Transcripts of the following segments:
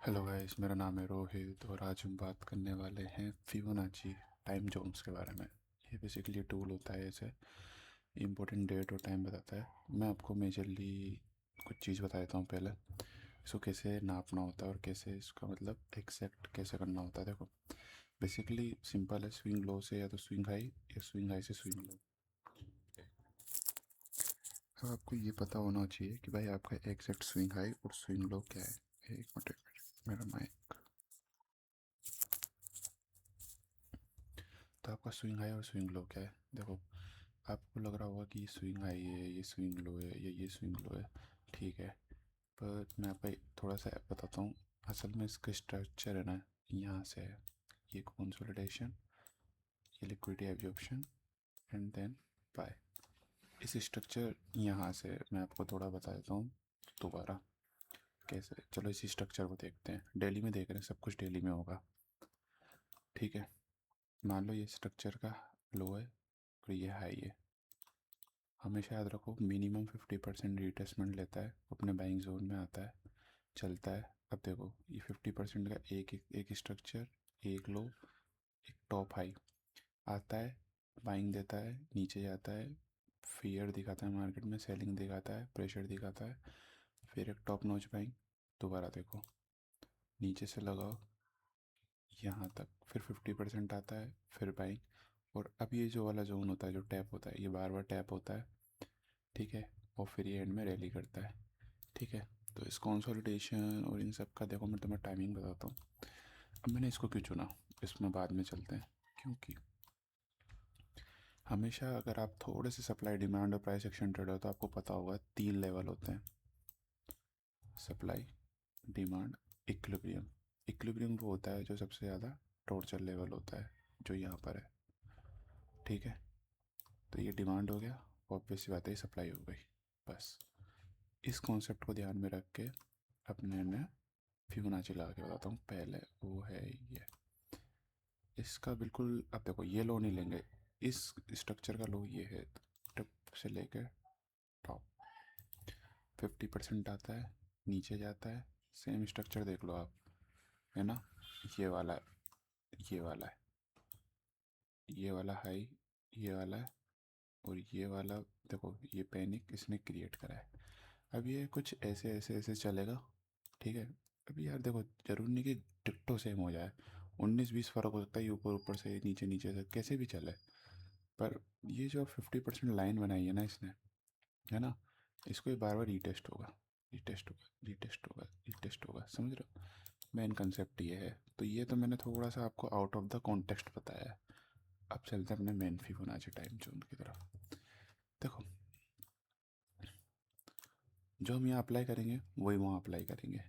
Hello guys, मेरा नाम है रोहित और आज हम बात करने वाले हैं फिबोनाची टाइम जोन्स के बारे में। ये बेसिकली टूल होता है, ऐसे इम्पोर्टेंट डेट और टाइम बताता है। मैं आपको मेजरली कुछ चीज़ बता देता हूँ पहले। इसको कैसे नापना होता है और कैसे इसका मतलब एग्जैक्ट कैसे करना होता है। देखो, बेसिकली सिंपल है। स्विंग लो से या तो स्विंग हाई या स्विंग हाई से स्विंग लो। अब आपको ये पता होना चाहिए कि भाई आपका एग्जैक्ट स्विंग हाई और स्विंग लो क्या है। एक मिनट, मेरा माइक। तो आपका स्विंग हाई और स्विंग लो क्या है। देखो, आपको लग रहा होगा कि ये स्विंग हाई है, ये स्विंग लो है, या ये स्विंग लो है। ठीक है, पर मैं आपको थोड़ा सा बताता हूँ। असल में इसका स्ट्रक्चर है ना, यहाँ से है। ये कंसोलिडेशन, ये liquidity absorption and than pi. इस स्ट्रक्चर यहाँ से मैं आपको थोड़ा बता देता हूँ दोबारा कैसे। चलो इसी स्ट्रक्चर को देखते हैं। डेली में देख रहे हैं, सब कुछ डेली में होगा। ठीक है, मान लो ये स्ट्रक्चर का लो है और ये हाई है। हमेशा याद रखो, मिनिमम 50% रिट्रेसमेंट लेता है, अपने बाइंग जोन में आता है, चलता है। अब देखो, ये 50% का एक स्ट्रक्चर, एक लो, एक टॉप हाई आता है, बाइंग देता है, नीचे जाता है, फियर दिखाता है मार्केट में, सेलिंग दिखाता है, प्रेशर दिखाता है, फिर एक टॉप नॉच बाइंग। दोबारा देखो, नीचे से लगाओ यहाँ तक, फिर 50% आता है, फिर बाइंग। और अब ये जो वाला जोन होता है, जो टैप होता है, ये बार बार टैप होता है। ठीक है, और फिर ये एंड में रैली करता है। ठीक है, तो इस कंसोलिडेशन और इन सब का देखो, मैं तुम्हें टाइमिंग बताता हूँ। अब मैंने इसको क्यों चुना, इसमें बाद में चलते हैं। क्योंकि हमेशा अगर आप थोड़े से सप्लाई डिमांड और प्राइस एक्शन ट्रेड हो तो आपको पता होगा 3 लेवल होते हैं: सप्लाई, डिमांड, इक्विलिब्रियम। इक्विलिब्रियम वो होता है जो सबसे ज़्यादा टॉर्चर लेवल होता है, जो यहाँ पर है। ठीक है, तो ये डिमांड हो गया, ऑब्वियस सी बात है, सप्लाई हो गई। बस इस कॉन्सेप्ट को ध्यान में रख के अपने ने फिबोनाची लगा के बताता हूँ। पहले वो है ये, इसका बिल्कुल। अब देखो, ये लो नहीं लेंगे, इस स्ट्रक्चर का लो ये है, टप से लेकर टॉप 50% आता है, नीचे जाता है। सेम स्ट्रक्चर देख लो आप, है ना। ये वाला है, ये वाला है, ये वाला हाई, ये वाला है, और ये वाला। देखो, ये पैनिक इसने क्रिएट करा है। अब ये कुछ ऐसे ऐसे ऐसे चलेगा। ठीक है, अभी यार देखो, जरूरी नहीं कि डिट्टो सेम हो जाए। 19-20 फर्क हो सकता है, ये ऊपर ऊपर से, नीचे नीचे से, कैसे भी चले। पर ये जो 50% लाइन बनाई है ना इसने, है ना, इसको ये बार बार रीटेस्ट होगा, रीटेस्ट होगा, रीटेस्ट होगा, रीटेस्ट होगा। समझ रहे हो, मेन कंसेप्ट ये है। तो ये तो मैंने थोड़ा सा आपको आउट ऑफ द कॉन्टेक्स्ट बताया है। अब चलते हैं अपने मेन फिबोनाची टाइम जोन की तरफ। देखो, जो हम यहाँ अप्लाई करेंगे वही वहाँ अप्लाई करेंगे।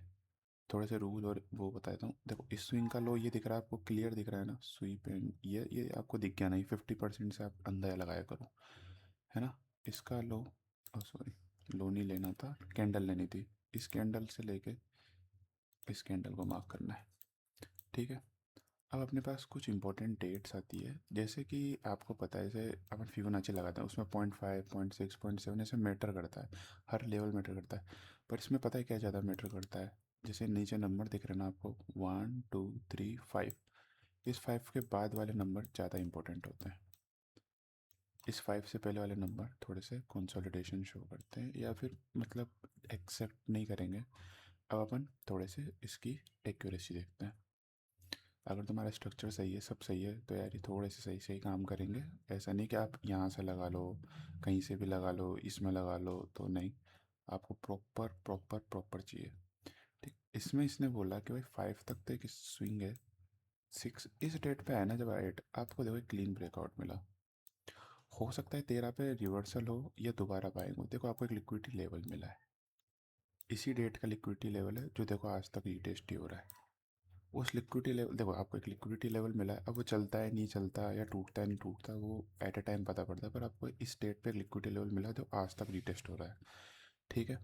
थोड़े से रूल और वो बता देता हूँ। देखो, इस स्विंग का लो ये दिख रहा है आपको, क्लियर दिख रहा है ना, स्वीप एंड ये आपको दिख गया नहीं। 50% से आप अंदाजा लगाया करो, है ना। इसका लो, सॉरी, लो नहीं लेना था, कैंडल लेनी थी। इस कैंडल से लेके इस कैंडल को मार्क करना है। ठीक है, अब अपने पास कुछ इंपॉर्टेंट डेट्स आती है, जैसे कि आपको पता है, जैसे अपन फिबोनाची लगाते हैं, उसमें 0.5, 0.6, 0.7 ऐसे मैटर करता है। हर लेवल मैटर करता है। पर इसमें पता है क्या ज़्यादा मैटर करता है। जैसे नीचे नंबर दिख रहे हैं ना आपको, 1 2 3 5, इस 5 के बाद वाले नंबर ज़्यादा इंपॉर्टेंट होते हैं। इस 5 से पहले वाले नंबर थोड़े से कंसोलिडेशन शो करते हैं, या फिर मतलब एक्सेप्ट नहीं करेंगे। अब अपन थोड़े से इसकी एक्यूरेसी देखते हैं। अगर तुम्हारा स्ट्रक्चर सही है, सब सही है, तो यार ये थोड़े से सही सही काम करेंगे। ऐसा नहीं कि आप यहाँ से लगा लो, कहीं से भी लगा लो, इसमें लगा लो, तो नहीं। आपको प्रॉपर प्रॉपर प्रॉपर चाहिए। ठीक, इसमें इसने बोला कि भाई 5 तक तो एक स्विंग है, 6 इस डेट पे है ना, जब 8 आपको देखो क्लीन ब्रेकआउट मिला। हो सकता है 13 पे रिवर्सल हो या दोबारा बाइंग हो। देखो, आपको एक लिक्विडिटी लेवल मिला है, इसी डेट का लिक्विडिटी लेवल है, जो देखो आज तक रीटेस्ट ही हो रहा है। उस लिक्विडिटी लेवल, देखो आपको एक लिक्विडिटी लेवल मिला है। अब वो चलता है नहीं चलता, या टूटता है नहीं टूटता, वो एट ए टाइम पता पड़ता है। पर आपको इस डेट पे एक लिक्विडिटी लेवल मिला है जो आज तक रीटेस्ट हो रहा है। ठीक है,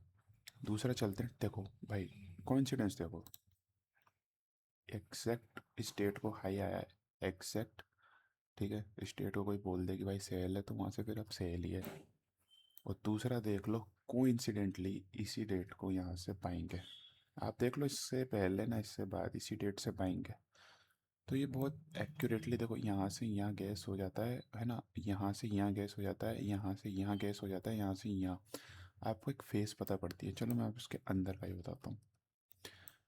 दूसरा चलते हैं। देखो भाई, कोइंसिडेंस देखो, एग्जैक्ट इस डेट को हाई आया है, एग्जैक्ट। ठीक है, इस डेट को कोई बोल दे कि भाई सेल है, तो वहाँ से फिर अब सेल ही है। और दूसरा देख लो, कोइंसिडेंटली इसी डेट को यहाँ से पाएंगे। आप देख लो, इससे पहले ना इससे बाद इसी डेट से बाइंग है। तो ये बहुत एक्यूरेटली देखो, यहाँ से यहाँ गैस हो जाता है ना, यहाँ से यहाँ गैस हो जाता है, यहाँ से यहाँ गैस हो जाता है, यहाँ से यहाँ। आपको एक फेस पता पड़ती है। चलो मैं आप इसके अंदर का ही बताता हूँ।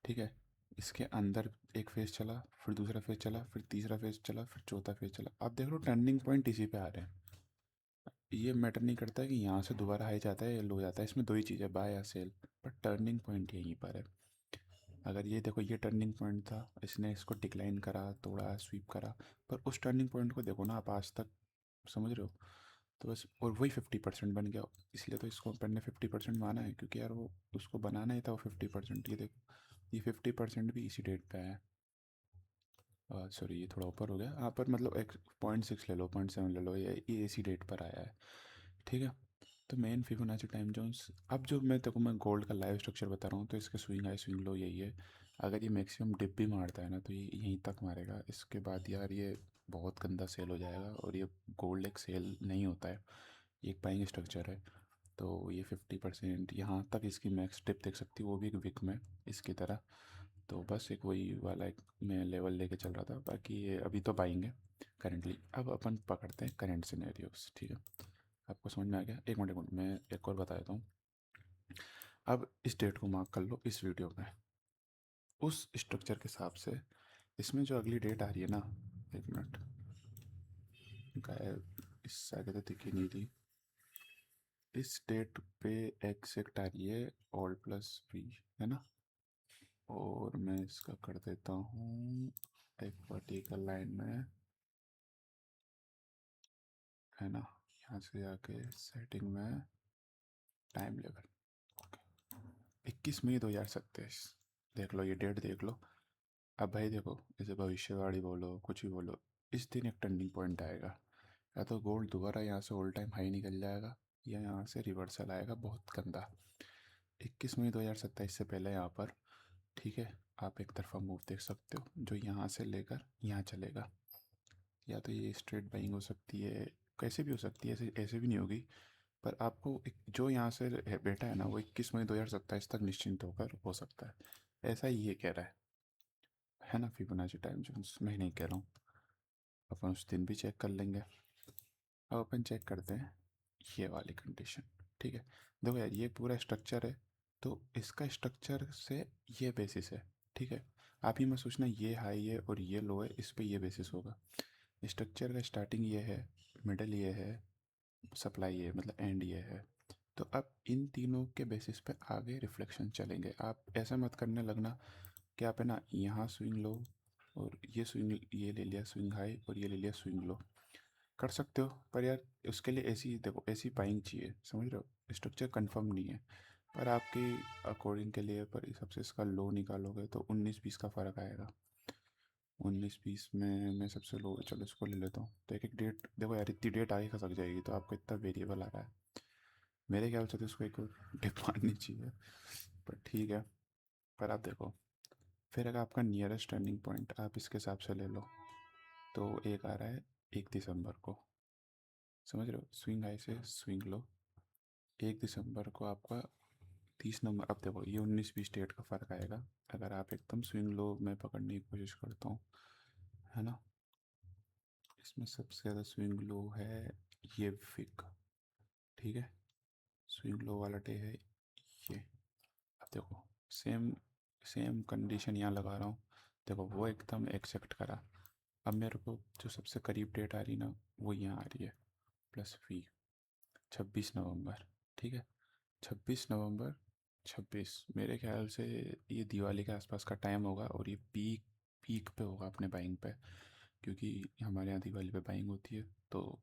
ठीक है, इसके अंदर एक फेस चला, फिर दूसरा फेस चला, फिर तीसरा फेस चला, फिर चौथा फेस चला। आप देख लो टर्निंग पॉइंट इसी पे आ रहे हैं। ये मैटर नहीं करता है कि यहाँ से दोबारा हाई जाता है या लो जाता है, इसमें दो ही चीज़ें, बाय या सेल। बट टर्निंग पॉइंट यहीं पर है। अगर ये देखो, ये टर्निंग पॉइंट था, इसने इसको डिक्लाइन करा, तोड़ा, स्वीप करा। पर उस टर्निंग पॉइंट को देखो ना आप आज तक, समझ रहे हो? तो बस, और वही 50% बन गया। इसलिए तो इसको अपन ने 50% माना है, क्योंकि यार वो उसको बनाना ही था वो 50%। ये देखो, ये 50% भी इसी डेट पे है। सॉरी, ये थोड़ा ऊपर हो गया। हाँ, पर मतलब एक 0.6 ले लो, 0.7 ले लो, ये इसी डेट पर आया है। ठीक है। तो मेन फिबोनाची टाइम जोन्स, अब जो मैं तेको मैं गोल्ड का लाइव स्ट्रक्चर बता रहा हूँ, तो इसके स्विंग हाई स्विंग लो यही है। अगर ये मैक्सिमम डिप भी मारता है ना, तो ये यहीं तक मारेगा। इसके बाद यार ये बहुत गंदा सेल हो जाएगा। और ये गोल्ड एक सेल नहीं होता है, ये एक बाइंग स्ट्रक्चर है। तो ये 50% यहाँ तक इसकी मैक्स डिप देख सकती है, वो भी एक विक में इसकी तरह। तो बस एक वही वाला एक मैं लेवल लेके चल रहा था। बाकी ये अभी तो बाइंग है करेंटली। अब अपन पकड़ते हैं करेंट सिनेरियोस। ठीक है, आपको समझ में आ गया? एक मिनट, एक मिनट, मैं एक और बता देता हूँ। अब इस डेट को मार्क कर लो इस वीडियो में, उस स्ट्रक्चर के हिसाब से। इसमें जो अगली डेट आ रही है ना, एक मिनट, गायब, इससे आगे तो दिखी नहीं थी। इस डेट पे एग्जैक्ट आ रही है ऑल प्लस बी, है ना? और मैं इसका कर देता हूँ एक वर्टिकल लाइन में, है ना? यहाँ से आके सेटिंग में टाइम लेवल 21 मई 2027। देख लो, ये डेट देख लो। अब भाई देखो, जैसे भविष्यवाणी बोलो, कुछ भी बोलो, इस दिन एक टर्निंग पॉइंट आएगा। या तो गोल्ड दोबारा यहाँ से ऑल टाइम हाई निकल जाएगा, या यहाँ से रिवर्सल आएगा बहुत गंदा। 21 मई 2027 से पहले यहाँ पर, ठीक है, आप एक तरफा मूव देख सकते हो जो यहाँ से लेकर यहाँ चलेगा। या तो ये स्ट्रेट बाइंग हो सकती है, कैसे भी हो सकती है, ऐसे ऐसे भी नहीं होगी। पर आपको जो यहाँ से बैठा है ना, वो 21 मई 2027 तक निश्चिंत होकर हो सकता है। ऐसा ही ये कह रहा है ना? फिबोनाची टाइम जोन्स मैं नहीं कह रहा हूँ, अपन उस दिन भी चेक कर लेंगे। अब अपन चेक करते हैं ये वाली कंडीशन। ठीक है, देखो यार, ये पूरा स्ट्रक्चर है, तो इसका स्ट्रक्चर से ये बेसिस है। ठीक है, आप ही मत सोचना ये हाई है और ये लो है, इस पे ये बेसिस होगा। स्ट्रक्चर का स्टार्टिंग ये है, मिडल ये है, सप्लाई ये, मतलब एंड ये है। तो अब इन तीनों के बेसिस पे आगे रिफ्लेक्शन चलेंगे। आप ऐसा मत करने लगना कि आप, है ना, यहाँ स्विंग लो और ये स्विंग, ये ले लिया स्विंग हाई और ये ले लिया स्विंग लो। कर सकते हो, पर यार उसके लिए ऐसी देखो, ऐसी बाइंग चाहिए, समझ रहे हो? स्ट्रक्चर कंफर्म नहीं है, पर आपके अकॉर्डिंग के लिए, पर इस सबसे इसका लो निकालोगे तो 19-20 का फ़र्क आएगा। 19-20 में मैं सबसे लो, चलो इसको ले लेता हूँ। तो एक एक डेट देखो यार, इतनी डेट आगे खसक जाएगी तो आपको इतना वेरिएबल आ रहा है। मेरे ख्याल से तो इसको एक डिप मारनी चाहिए, पर ठीक है। पर आप देखो, फिर अगर आपका नियरेस्ट टर्निंग पॉइंट आप इसके हिसाब से ले लो, तो एक आ रहा है 1 दिसंबर को। समझ रहे हो? स्विंग हाई से स्विंग लो 1 दिसंबर को आपका 30 नंबर। अब देखो, ये 19-20 डेट का फ़र्क आएगा। अगर आप एकदम स्विंग लो मैं पकड़ने की कोशिश करता हूँ, है ना? इसमें सबसे ज़्यादा स्विंग लो है ये विक। ठीक है, स्विंग लो वाला डे है ये। अब देखो, सेम सेम कंडीशन यहाँ लगा रहा हूँ। देखो, वो एकदम एक्सेप्ट करा। अब मेरे को जो सबसे करीब डेट आ रही ना, वो यहाँ आ रही है, प्लस वी, 26 नवंबर। ठीक है, 26 नवंबर, 26 मेरे ख्याल से ये दिवाली के आसपास का टाइम होगा, और ये पीक पीक पे होगा अपने बाइंग पे, क्योंकि हमारे यहाँ दिवाली पे बाइंग होती है। तो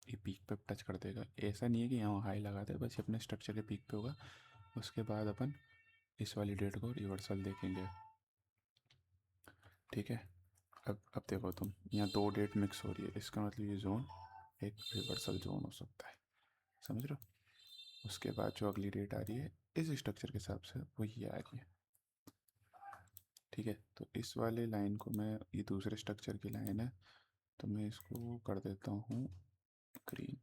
ये पीक पे टच कर देगा। ऐसा नहीं है कि यहाँ हाई लगा दे, बस ये अपने स्ट्रक्चर के पीक पे होगा। उसके बाद अपन इस वाली डेट को रिवर्सल देखेंगे। ठीक है, अब देखो तुम, यहाँ दो डेट मिक्स हो रही है, इसका मतलब ये जोन एक रिवर्सल जोन हो सकता है। समझ रहे हो? उसके बाद जो अगली डेट आ रही है इस स्ट्रक्चर के हिसाब से वो ये आ रही है। ठीक है, तो इस वाले लाइन को मैं, ये दूसरे स्ट्रक्चर की लाइन है, तो मैं इसको कर देता हूँ ग्रीन।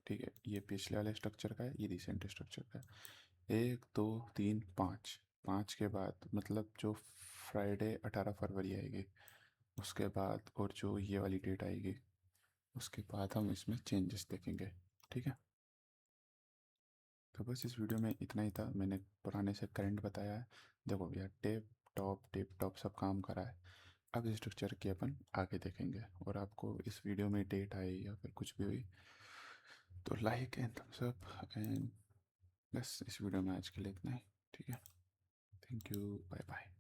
ठीक है, ये पिछले वाले स्ट्रक्चर का है, ये रिसेंट स्ट्रक्चर का है। 1 2 3 5, 5 के बाद मतलब जो फ्राइडे 18 फरवरी आएगी उसके बाद, और जो ये वाली डेट आएगी उसके बाद हम इसमें चेंजेस देखेंगे। ठीक है, तो बस इस वीडियो में इतना ही था। मैंने पुराने से करंट बताया है। देखो भैया, टेप टॉप सब काम करा है। अब स्ट्रक्चर की अपन आगे देखेंगे, और आपको इस वीडियो में डेट आई या फिर कुछ भी हुई तो like and thumbs up and बस इस वीडियो में आज के लिए इतना ही। ठीक है, थैंक यू, बाय बाय।